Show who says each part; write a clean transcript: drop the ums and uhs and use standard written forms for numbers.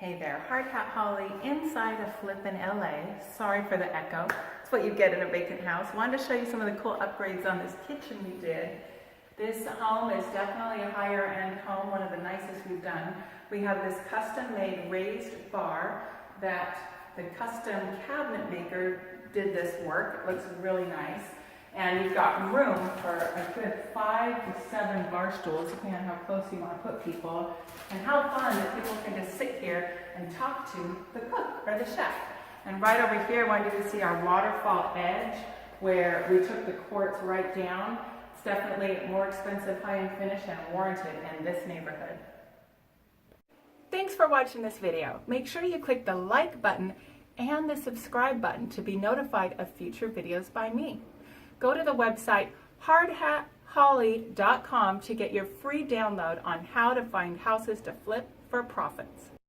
Speaker 1: Hey there, Hard Hat Holly inside of Flippin' LA. Sorry for the echo. It's what you get in a vacant house. Wanted to show you some of the cool upgrades on this kitchen we did. This home is definitely a higher end home, one of the nicest we've done. We have this custom made raised bar that the custom cabinet maker did this work. It looks really nice. And you've got room for a good 5 to 7 bar stools, depending on how close you want to put people. And how fun that people can just sit here and talk to the cook or the chef. And right over here, I want you to see our waterfall edge, where we took the quartz right down. It's definitely more expensive, high-end finish, and warranted in this neighborhood. Thanks for watching this video. Make sure you click the like button and the subscribe button to be notified of future videos by me. Go to the website hardhatholly.com to get your free download on how to find houses to flip for profits.